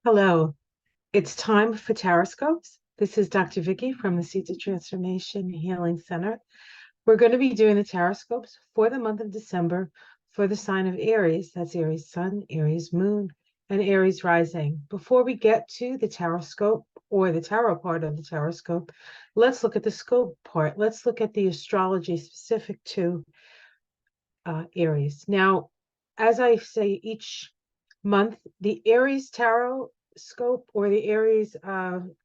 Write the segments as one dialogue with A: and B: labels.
A: Hello, it's time for Taroscopes. This is Dr. Vicky from the Seeds of Transformation Healing Center. We're going to be doing the Taroscopes for the month of December for the sign of Aries. That's Aries Sun, Aries Moon, and Aries Rising. Before we get to the Taroscope or the tarot part of the Taroscope, let's look at the scope part. Let's look at the astrology specific to Aries. Now, as I say each month, the Aries tarot scope, or the Aries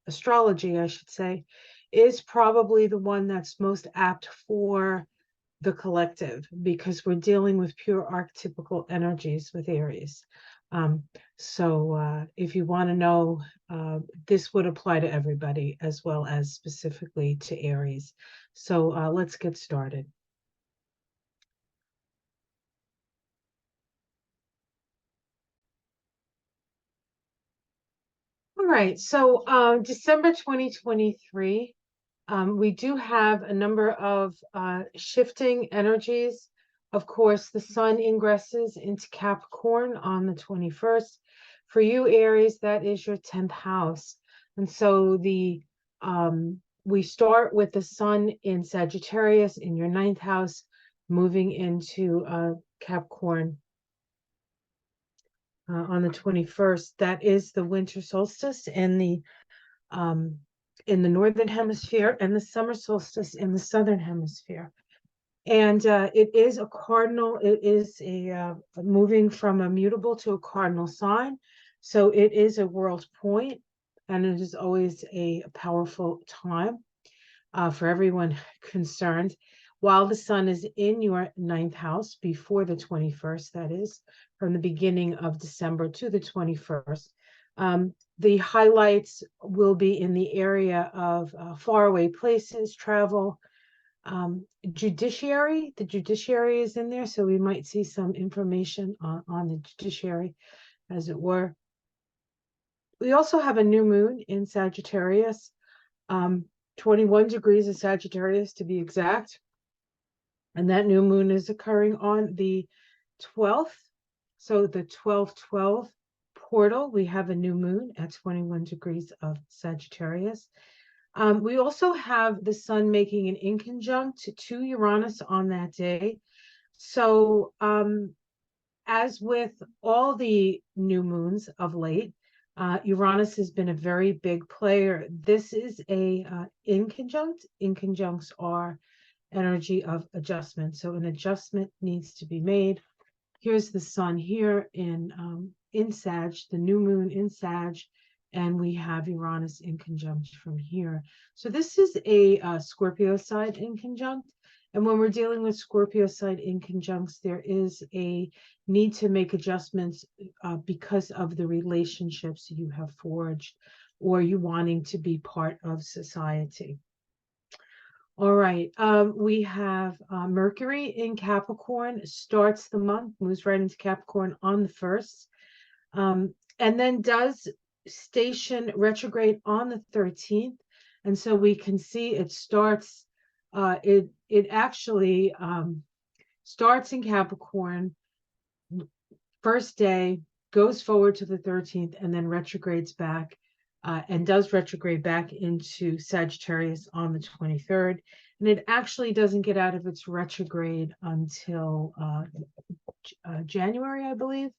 A: astrology, I should say, is probably the one that's most apt for the collective because we're dealing with pure archetypical energies with Aries. So if you want to know, this would apply to everybody as well as specifically to Aries. So let's get started. All right, so December 2023, we do have a number of shifting energies. Of course, the sun ingresses into Capricorn on the 21st. For you, Aries, that is your 10th house. And so we start with the sun in Sagittarius in your 9th house, moving into Capricorn on the 21st. That is the winter solstice um, in the northern hemisphere and the summer solstice in the southern hemisphere. And it is a cardinal. It is a moving from a mutable to a cardinal sign. So it is a world point, and it is always a powerful time for everyone concerned. While the sun is in your 9th house before the 21st, that is, from the beginning of December to the 21st, the highlights will be in the area of faraway places, travel, judiciary. The judiciary is in there, so we might see some information on the judiciary, as it were. We also have a new moon in Sagittarius, 21 degrees of Sagittarius to be exact. And that new moon is occurring on the 12th. So the 12-12 portal, we have a new moon at 21 degrees of Sagittarius. We also have the sun making an inconjunct to Uranus on that day. So as with all the new moons of late, Uranus has been a very big player. This is a inconjunct. Inconjuncts are energy of adjustment. So an adjustment needs to be made. Here's the sun here in Sag, the new moon in Sag, and we have Uranus in conjunct from here. So this is a Scorpio side inconjunct. And when we're dealing with Scorpio side inconjuncts, there is a need to make adjustments because of the relationships you have forged or you wanting to be part of society. All right, we have Mercury in Capricorn, starts the month, moves right into Capricorn on the 1st, and then does station retrograde on the 13th. And so we can see it starts, it actually starts in Capricorn, first day, goes forward to the 13th, and then retrogrades back. And does retrograde back into Sagittarius on the 23rd. And it actually doesn't get out of its retrograde until January, I believe,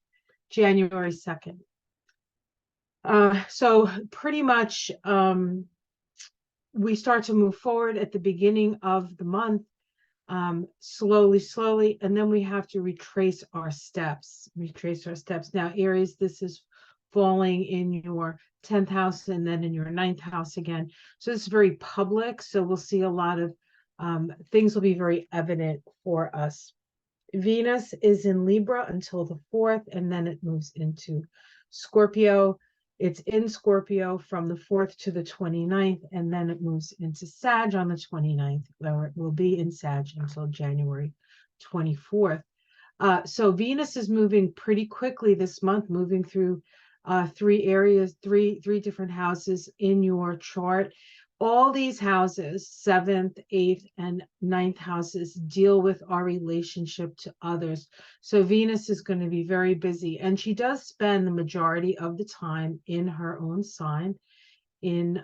A: January 2nd. So pretty much we start to move forward at the beginning of the month, slowly, and then we have to retrace our steps. Now, Aries, this is falling in your 10th house and then in your 9th house again. So it's very public. So we'll see a lot of things will be very evident for us. Venus is in Libra until the 4th, and then it moves into Scorpio. It's in Scorpio from the 4th to the 29th, and then it moves into Sag on the 29th, where it will be in Sag until January 24th. So Venus is moving pretty quickly this month, moving through three areas, three different houses in your chart. all these houses, 7th, 8th, and 9th houses, deal with our relationship to others. So Venus is going to be very busy, and she does spend the majority of the time in her own sign, in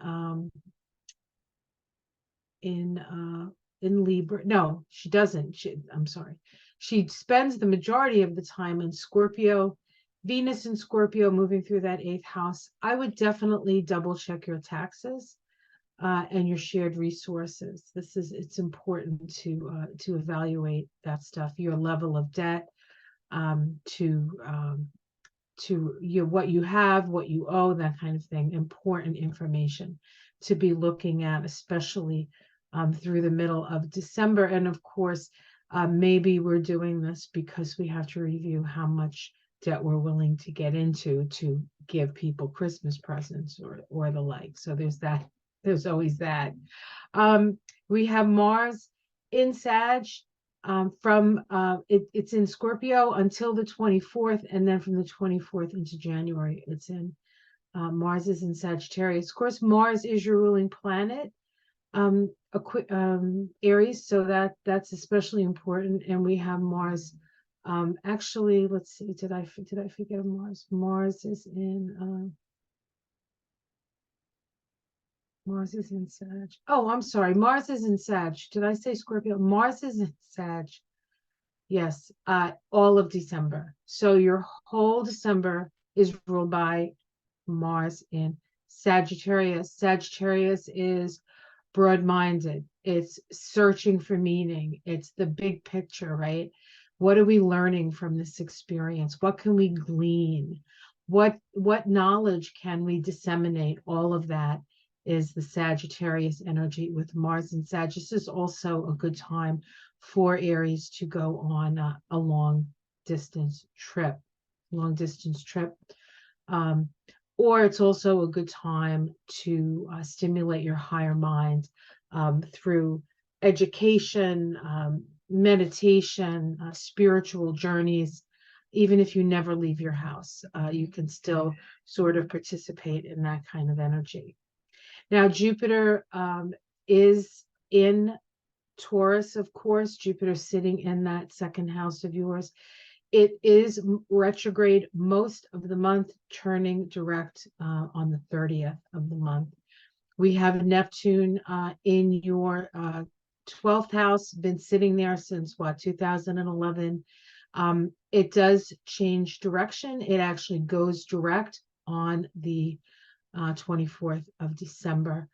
A: Libra. No, she doesn't. I'm sorry. She spends the majority of the time in Scorpio. Venus in Scorpio moving through that 8th house. I would definitely double check your taxes and your shared resources. It's important to evaluate that stuff, your level of debt, to what you have, what you owe, that kind of thing. Important information to be looking at, especially through the middle of December. And of course, maybe we're doing this because we have to review how much debt we're willing to get into to give people Christmas presents or the like. So there's that. There's always that. We have Mars in Sag it's in Scorpio until the 24th, and then from the 24th into January, it's in Mars is in Sagittarius. Of course, Mars is your ruling planet, Aries, so that's especially important. And we have Mars. Actually, let's see, did I forget Mars? Mars is in Sag. Oh, I'm sorry. Mars is in Sag. Did I say Scorpio? Mars is in Sag. Yes, all of December. So your whole December is ruled by Mars in Sagittarius. Sagittarius is broad-minded. It's searching for meaning. It's the big picture, right? What are we learning from this experience? What can we glean? What knowledge can we disseminate? All of that is the Sagittarius energy with Mars and Sag. This is also a good time for Aries to go on a long distance trip. Or it's also a good time to stimulate your higher mind through education, meditation, spiritual journeys. Even if you never leave your house, you can still sort of participate in that kind of energy. Now, Jupiter is in Taurus, of course. Jupiter sitting in that second house of yours. It is retrograde most of the month, turning direct on the 30th of the month. We have Neptune in your 12th house, been sitting there since 2011. It does change direction. It actually goes direct on the 24th of December.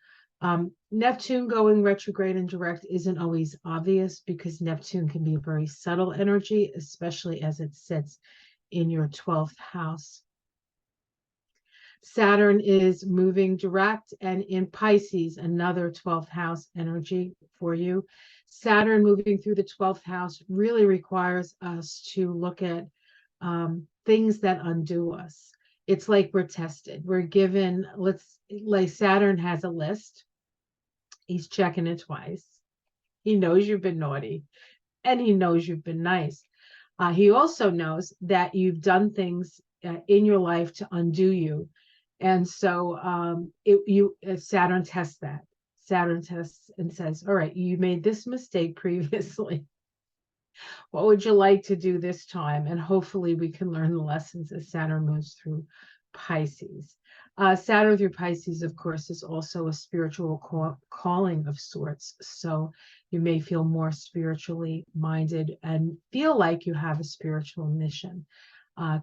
A: Neptune going retrograde and direct isn't always obvious because Neptune can be a very subtle energy, especially as it sits in your 12th house. Saturn is moving direct and in Pisces, another 12th house energy for you. Saturn moving through the 12th house really requires us to look at things that undo us. It's like we're tested. We're given, like Saturn has a list. He's checking it twice. He knows you've been naughty and he knows you've been nice. He also knows that you've done things in your life to undo you. And so Saturn tests that. Saturn tests and says, all right, you made this mistake previously. What would you like to do this time? And hopefully we can learn the lessons as Saturn moves through Pisces. Saturn through Pisces, of course, is also a spiritual calling of sorts. So you may feel more spiritually minded and feel like you have a spiritual mission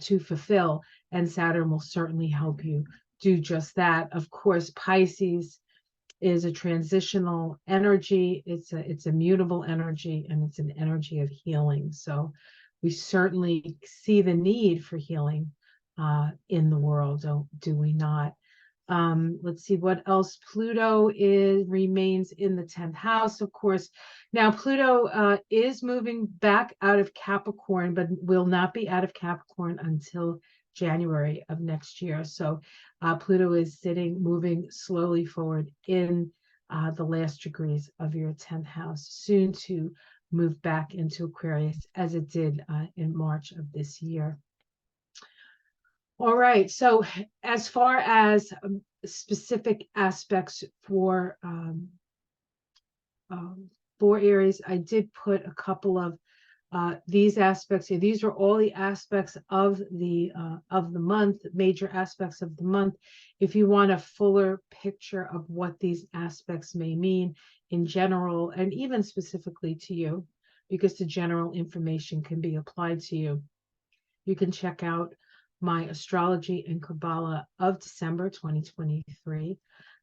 A: to fulfill. And Saturn will certainly help you do just that. Of course, Pisces is a transitional energy. It's a mutable energy, and it's an energy of healing. So we certainly see the need for healing in the world, do we not? Let's see what else. Pluto remains in the 10th house, of course. Now, Pluto is moving back out of Capricorn, but will not be out of Capricorn until January of next year. So Pluto is moving slowly forward in the last degrees of your 10th house, soon to move back into Aquarius as it did in March of this year. All right, so as far as specific aspects for Aries. I did put a couple of these aspects here. These are all the aspects of the month, major aspects of the month. If you want a fuller picture of what these aspects may mean in general, and even specifically to you, because the general information can be applied to you, you can check out my Astrology and Kabbalah of December 2023.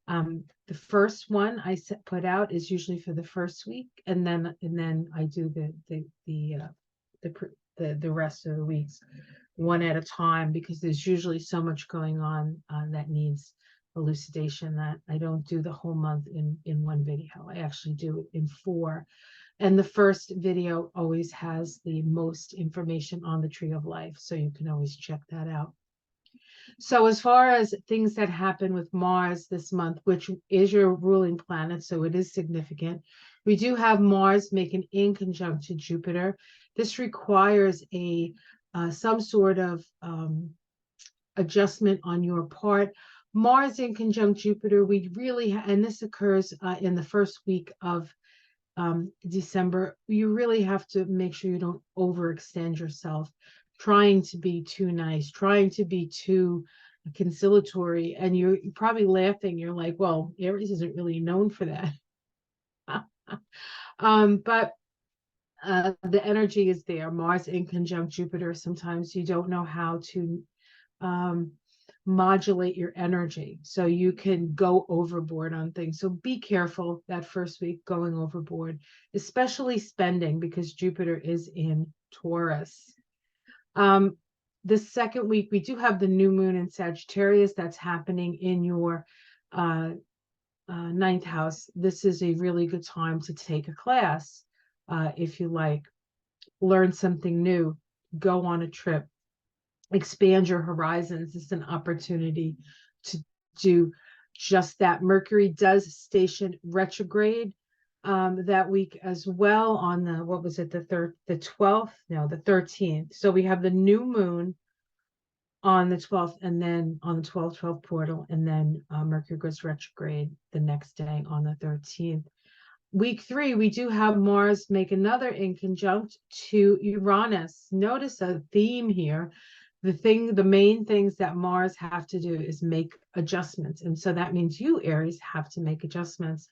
A: The first one I put out is usually for the first week, and then I do the rest of the weeks one at a time, because there's usually so much going on that needs elucidation that I don't do the whole month in one video. I actually do it in 4. And the first video always has the most information on the tree of life, so you can always check that out. So as far as things that happen with Mars this month, which is your ruling planet, so it is significant, we do have Mars making in conjunct to Jupiter. This requires some sort of adjustment on your part. Mars in conjunct Jupiter, we really, and this occurs in the first week of December, you really have to make sure you don't overextend yourself, trying to be too nice, trying to be too conciliatory, and you're probably laughing. You're like, well, Aries isn't really known for that. But the energy is there. Mars in conjunct Jupiter. Sometimes you don't know how to modulate your energy, so you can go overboard on things. So be careful that first week going overboard, especially spending, because Jupiter is in Taurus. The second week, we do have the new moon in Sagittarius that's happening in your 9th house. This is a really good time to take a class, if you like, learn something new, go on a trip, expand your horizons. It's an opportunity to do just that. Mercury does station retrograde that week as well on the, what was it, the 12th? No, the 13th. So we have the new moon on the 12th, and then on the 12 portal, and then Mercury goes retrograde the next day on the 13th. Week 3, we do have Mars make another in conjunct to Uranus. Notice a theme here. The main things that Mars have to do is make adjustments. And so that means you, Aries, have to make adjustments.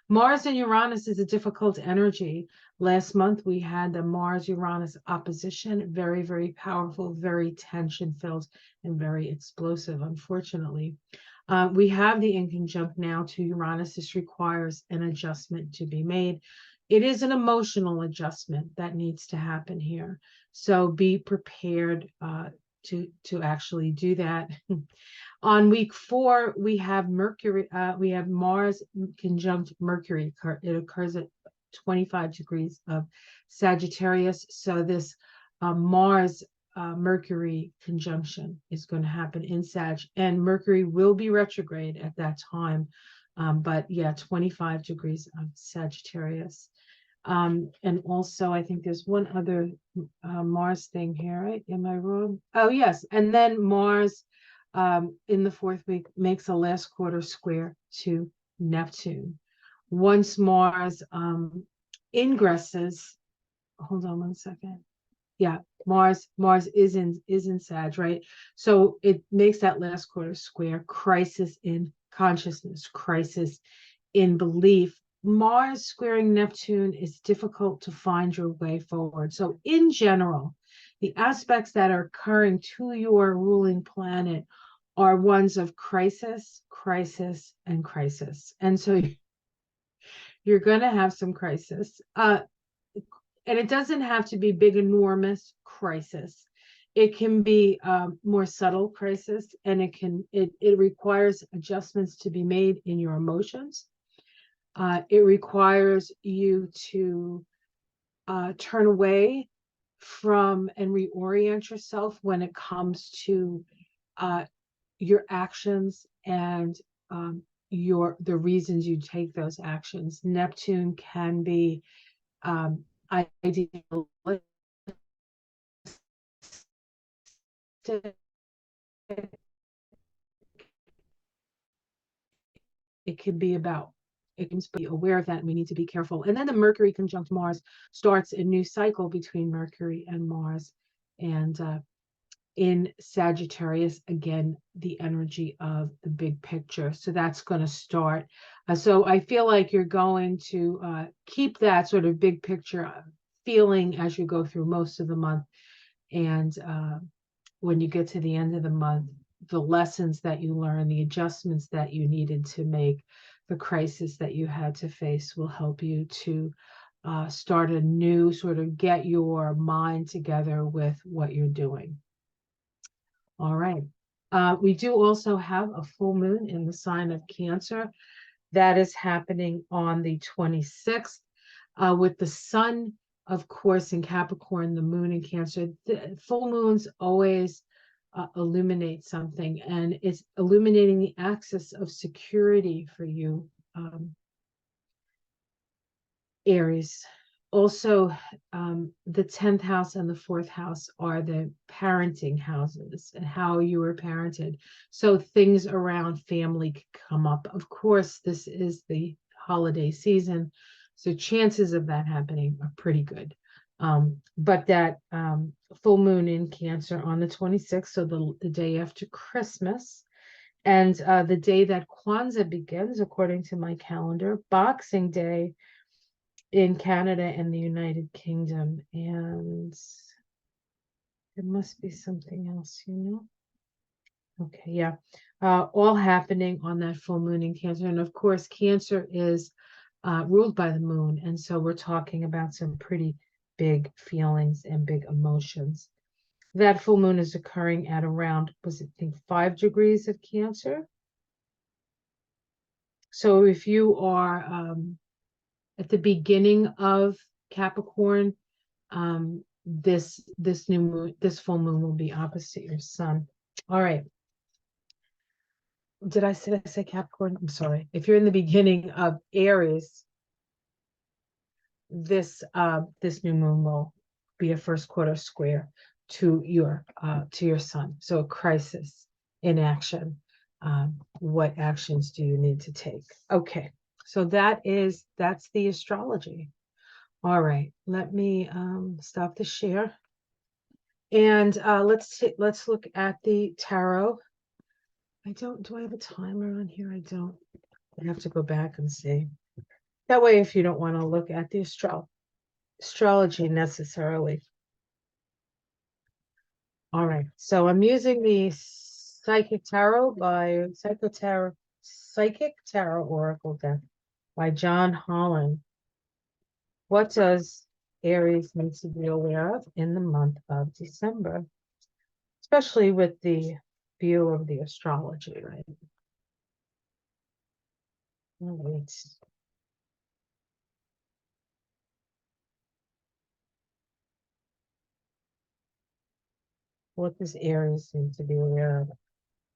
A: Mars and Uranus is a difficult energy. Last month, we had the Mars-Uranus opposition, very, very powerful, very tension-filled, and very explosive, unfortunately. We have the in conjunct now to Uranus. This requires an adjustment to be made. It is an emotional adjustment that needs to happen here. So be prepared to actually do that. On week 4, we have Mars conjunct Mercury. It occurs at 25 degrees of Sagittarius. So this Mars Mercury conjunction is going to happen in Sag, and Mercury will be retrograde at that time. But yeah, 25 degrees of Sagittarius. And also, I think there's one other Mars thing here, right? Am I wrong? Oh, yes. And then Mars in the 4th week makes a last quarter square to Neptune. Once Mars ingresses, hold on one second. Yeah, Mars is in Sag, right? So it makes that last quarter square, crisis in consciousness, crisis in belief. Mars squaring Neptune is difficult to find your way forward. So in general, the aspects that are occurring to your ruling planet are ones of crisis, crisis, and crisis. And so you're going to have some crisis. And it doesn't have to be big, enormous crisis. It can be more subtle crisis, and it requires adjustments to be made in your emotions. It requires you to turn away from and reorient yourself when it comes to your actions and the reasons you take those actions. Neptune can be idealistic, it can be about, it can be aware of that, and we need to be careful. And then the Mercury conjunct Mars starts a new cycle between Mercury and Mars. And in Sagittarius, again, the energy of the big picture. So that's going to start. So I feel like you're going to keep that sort of big picture feeling as you go through most of the month. And when you get to the end of the month, the lessons that you learn, the adjustments that you needed to make, the crisis that you had to face will help you to start a new sort of get your mind together with what you're doing. All right. We do also have a full moon in the sign of Cancer. That is happening on the 26th with the sun, of course, in Capricorn, the moon in Cancer. The full moons always illuminate something, and it's illuminating the axis of security for you, Aries. Also, the 10th house and the 4th house are the parenting houses and how you were parented. So things around family could come up. Of course, this is the holiday season, so chances of that happening are pretty good. But that full moon in Cancer on the 26th, so the day after Christmas, and the day that Kwanzaa begins, according to my calendar, Boxing Day in Canada and the United Kingdom. And there must be something else, you know? Okay, yeah. All happening on that full moon in Cancer. And of course, Cancer is ruled by the moon. And so we're talking about some pretty big feelings and big emotions. That full moon is occurring at around, was it, I think, 5 degrees of Cancer. So if you are at the beginning of Capricorn, this new moon, this full moon will be opposite your sun. All right. Did I say Capricorn? I'm sorry. If you're in the beginning of Aries, this new moon will be a first quarter square to your sun. So a crisis in action. What actions do you need to take? Okay. So that's the astrology. All right, let me stop the share. And let's look at the tarot. Do I have a timer on here? I don't. I have to go back and see. That way, if you don't want to look at the astrology necessarily. All right, so I'm using the Psychic Tarot by Psychic Tarot Oracle deck by John Holland. What does Aries need to be aware of in the month of December? Especially with the view of the astrology, right? All right. What does Aries need to be aware of?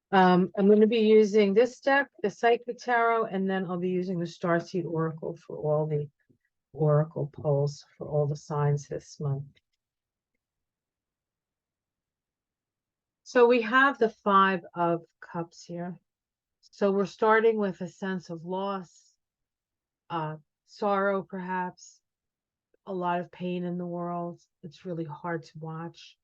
A: I'm going to be using this deck, the Psychic Tarot, and then I'll be using the Starseed Oracle for all the oracle polls for all the signs this month. So we have the 5 of Cups here. So we're starting with a sense of loss, sorrow, perhaps, a lot of pain in the world. It's really hard to watch.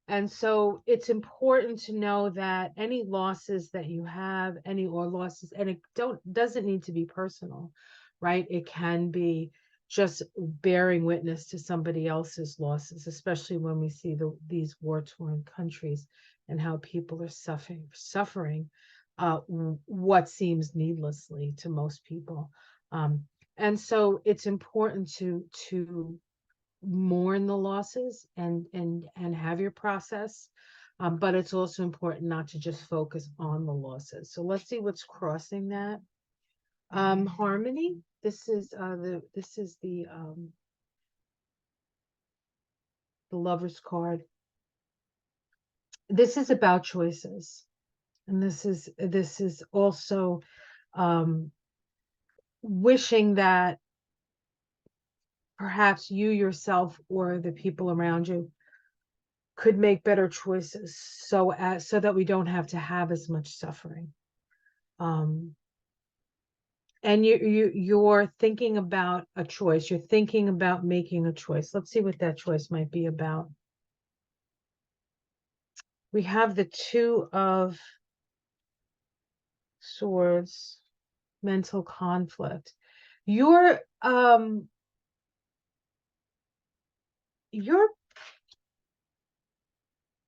A: And so it's important to know that any losses that you have, and it doesn't need to be personal, right? It can be just bearing witness to somebody else's losses, especially when we see these war-torn countries and how people are suffering what seems needlessly to most people. And so it's important to mourn the losses and have your process, but it's also important not to just focus on the losses. So let's see what's crossing that. Harmony. This is the Lover's card. This is about choices, and this is also wishing that perhaps you yourself or the people around you could make better choices so that we don't have to have as much suffering. And you're thinking about a choice. You're thinking about making a choice. Let's see what that choice might be about. We have the Two of Swords, mental conflict. You're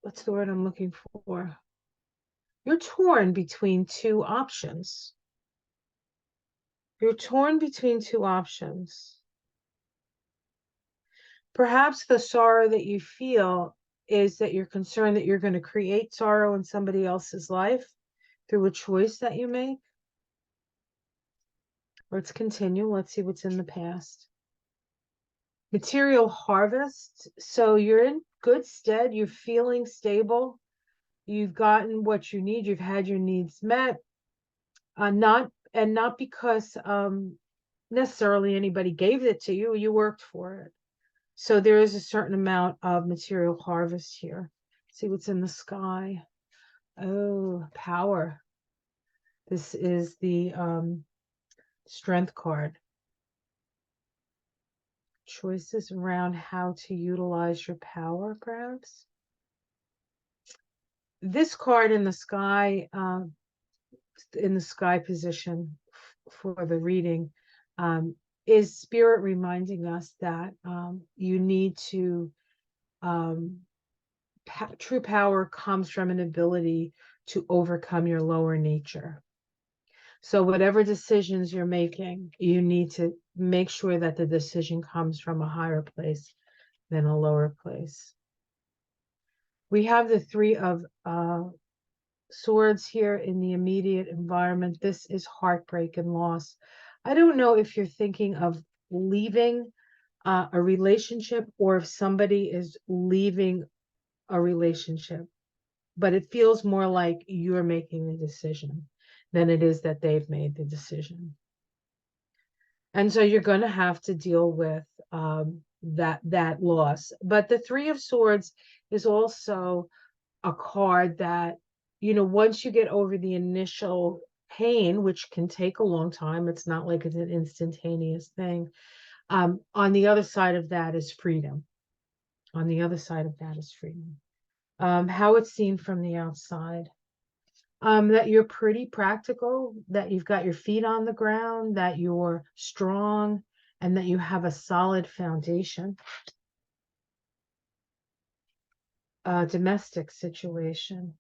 A: what's the word I'm looking for? You're torn between two options. You're torn between two options. Perhaps the sorrow that you feel is that you're concerned that you're going to create sorrow in somebody else's life through a choice that you make. Let's continue. Let's see what's in the past. Material harvest. So you're in good stead. You're feeling stable. You've gotten what you need. You've had your needs met. Not because necessarily anybody gave it to you. You worked for it. So there is a certain amount of material harvest here. See what's in the sky. Oh, power. This is the strength card. Choices around how to utilize your power, perhaps. This card in the sky position for the reading, is spirit reminding us that you need to, true power comes from an ability to overcome your lower nature. So whatever decisions you're making, you need to make sure that the decision comes from a higher place than a lower place. We have the Three of Swords here in the immediate environment. This is heartbreak and loss. I don't know if you're thinking of leaving a relationship or if somebody is leaving a relationship, but it feels more like you're making the decision than it is that they've made the decision. And so you're going to have to deal with that loss. But the Three of Swords is also a card that, once you get over the initial pain, which can take a long time, it's not like it's an instantaneous thing. On the other side of that is freedom. On the other side of that is freedom. How it's seen from the outside. That you're pretty practical, that you've got your feet on the ground, that you're strong, and that you have a solid foundation. Domestic situation.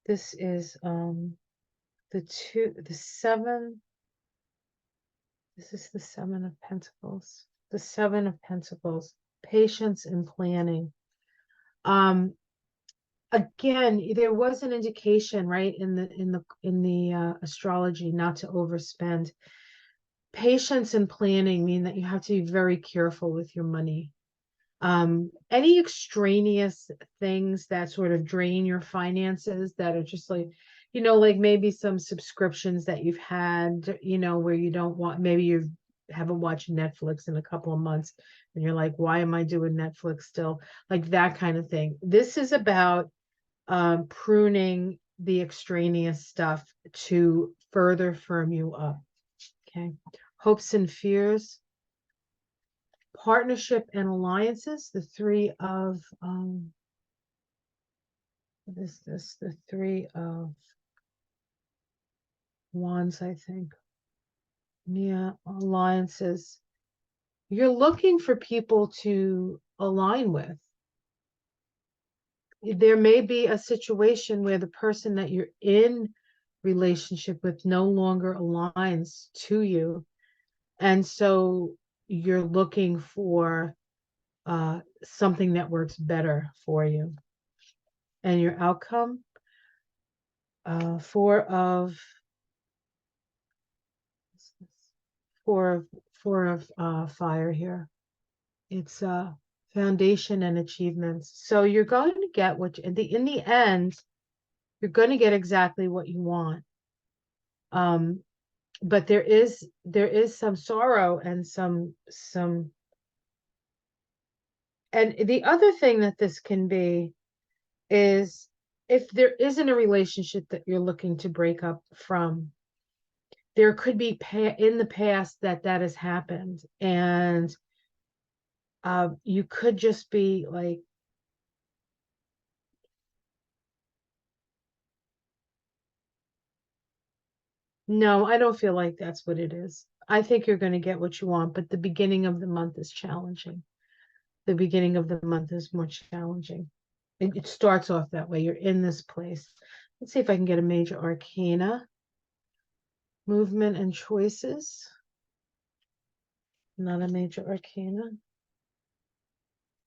A: This is the seven. This is the Seven of Pentacles. The Seven of Pentacles. Patience and planning. Again, there was an indication, right, in the astrology not to overspend. Patience and planning mean that you have to be very careful with your money. Any extraneous things that sort of drain your finances, that are just like, like maybe some subscriptions that you've had, where you don't want, maybe you haven't watched Netflix in a couple of months and you're like, why am I doing Netflix still? Like that kind of thing. This is about pruning the extraneous stuff to further firm you up. Okay. Hopes and fears. Partnership and alliances. The Three of what is this? The Three of Wands, I think. Yeah, alliances. You're looking for people to align with. There may be a situation where the person that you're in relationship with no longer aligns to you. And so you're looking for something that works better for you. And your outcome, four of fire here. It's foundation and achievements. So you're going to get what in the end, you're going to get exactly what you want. But there is some sorrow and some And the other thing that this can be is if there isn't a relationship that you're looking to break up from, there could be in the past that has happened, and you could just be like, no, I don't feel like that's what it is. I think you're going to get what you want, but the beginning of the month is challenging. The beginning of the month is more challenging. It starts off that way. You're in this place. Let's see if I can get a major arcana. Movement and choices. Not a major arcana.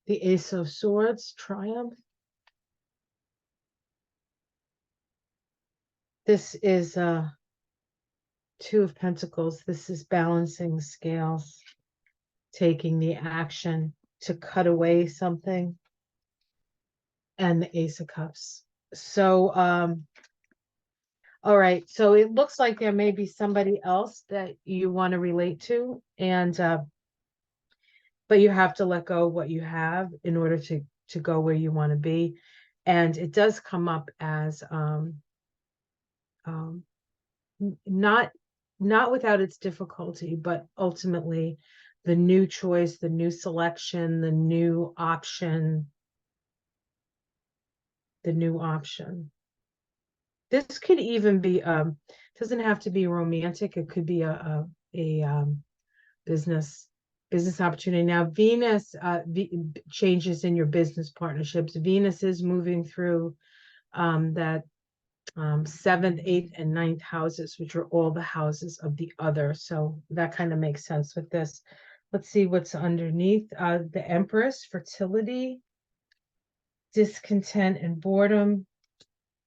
A: The Ace of Swords, triumph. This is Two of Pentacles. This is balancing the scales, taking the action to cut away something, and the Ace of Cups. So, all right. So it looks like there may be somebody else that you want to relate to, and but you have to let go of what you have in order to go where you want to be. And it does come up as um, not without its difficulty, but ultimately the new choice, the new selection, the new option, the new option. This could even be doesn't have to be romantic. It could be a business opportunity. Now Venus changes in your business partnerships. Venus is moving through that seventh, eighth, and ninth houses, which are all the houses of the other. So that kind of makes sense with this. Let's see what's underneath. The Empress, fertility, discontent and boredom,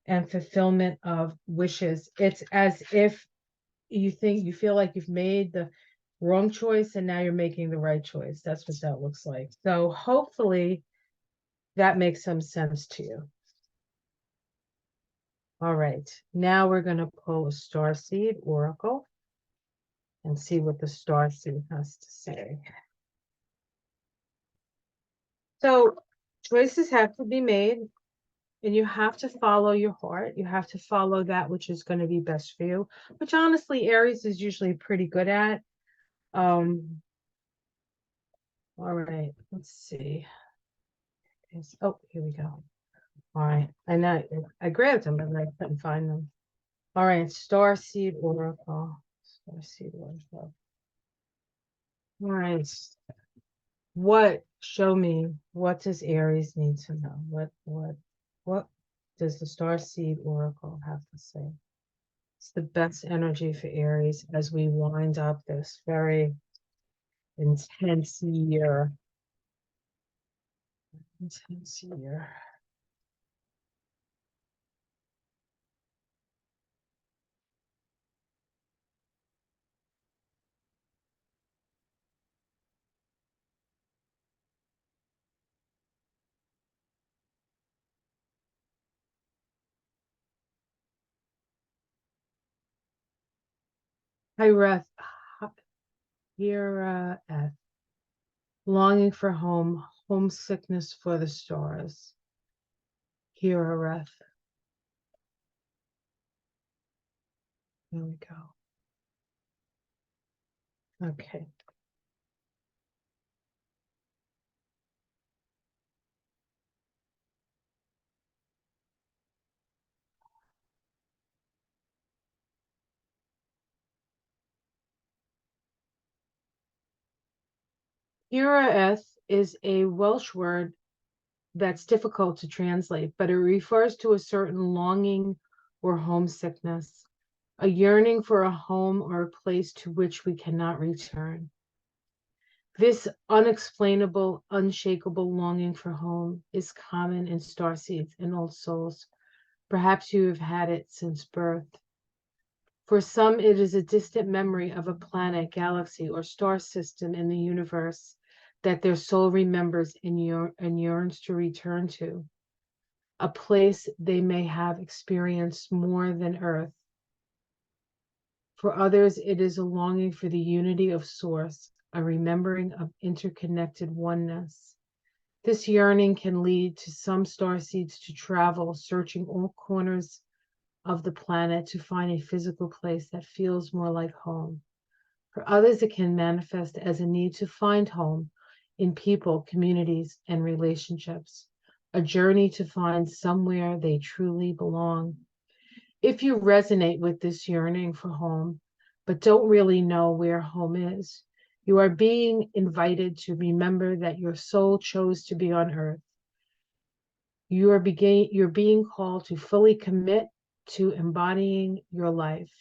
A: and fulfillment of wishes. It's as if you feel like you've made the wrong choice and now you're making the right choice. That's what that looks like. So hopefully that makes some sense to you. All right, now we're going to pull a Starseed Oracle and see what the Starseed has to say. So choices have to be made, and you have to follow your heart. You have to follow that which is going to be best for you, which honestly Aries is usually pretty good at. All right, let's see. Oh, here we go. All right, I know I grabbed them, but I couldn't find them. All right, Starseed Oracle. Starseed Oracle. All right. Show me, what does Aries need to know? What does the Starseed Oracle have to say? It's the best energy for Aries as we wind up this very intense year. Intense year. Hi, Reth. Here, longing for home, homesickness for the stars. Here, Reth. There we go. Okay. Hiraeth is a Welsh word that's difficult to translate, but it refers to a certain longing or homesickness, a yearning for a home or a place to which we cannot return. This unexplainable, unshakable longing for home is common in starseeds and old souls. Perhaps you have had it since birth. For some, it is a distant memory of a planet, galaxy, or star system in the universe that their soul remembers and yearns to return to, a place they may have experienced more than Earth. For others, it is a longing for the unity of Source, a remembering of interconnected oneness, This yearning can lead to some starseeds to travel, searching all corners of the planet to find a physical place that feels more like home. For others, it can manifest as a need to find home in people, communities, and relationships, a journey to find somewhere they truly belong. If you resonate with this yearning for home, but don't really know where home is, you are being invited to remember that your soul chose to be on earth. You're being called to fully commit to embodying your life.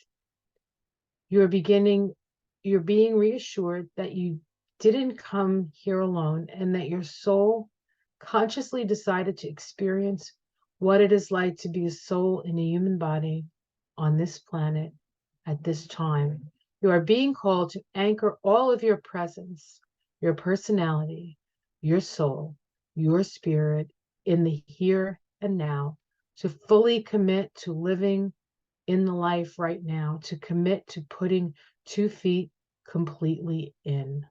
A: You're being reassured that you didn't come here alone and that your soul consciously decided to experience what it is like to be a soul in a human body on this planet at this time. You are being called to anchor all of your presence, your personality, your soul, your spirit in the here and now, to fully commit to living in the life right now, to commit to putting 2 feet completely in.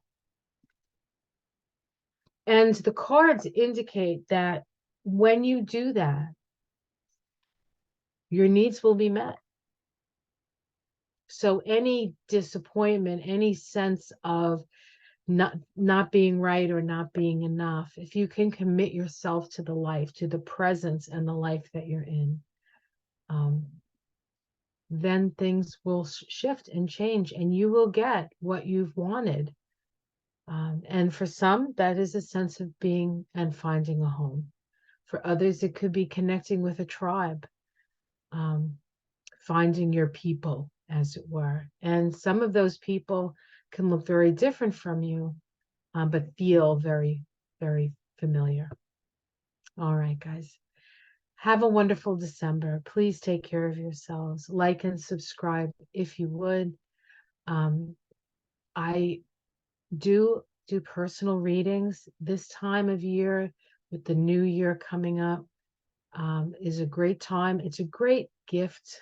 A: And the cards indicate that when you do that, your needs will be met. So any disappointment, any sense of not being right or not being enough, if you can commit yourself to the life, to the presence and the life that you're in, then things will shift and change and you will get what you've wanted. And for some, that is a sense of being and finding a home. For others, it could be connecting with a tribe, finding your people, as it were. And some of those people can look very different from you, but feel very, very familiar. All right, guys. Have a wonderful December. Please take care of yourselves. Like and subscribe if you would. I do personal readings this time of year with the new year coming up. Is a great time. It's a great gift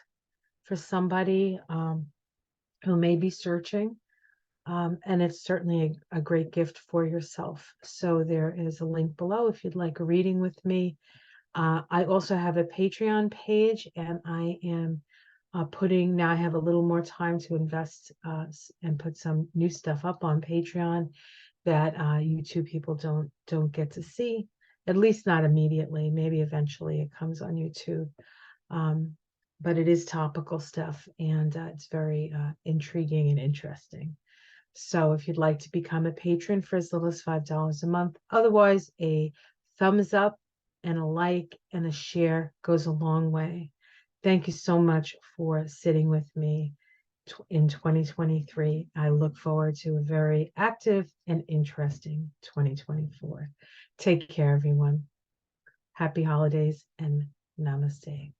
A: for somebody who may be searching. And it's certainly a great gift for yourself. So there is a link below if you'd like a reading with me. I also have a Patreon page, and I am now I have a little more time to invest and put some new stuff up on Patreon that YouTube people don't get to see, at least not immediately. Maybe eventually it comes on YouTube. But it is topical stuff, and it's very intriguing and interesting. So if you'd like to become a patron for as little as $5 a month, otherwise a thumbs up and a like and a share goes a long way. Thank you so much for sitting with me in 2023. I look forward to a very active and interesting 2024. Take care, everyone. Happy holidays and namaste.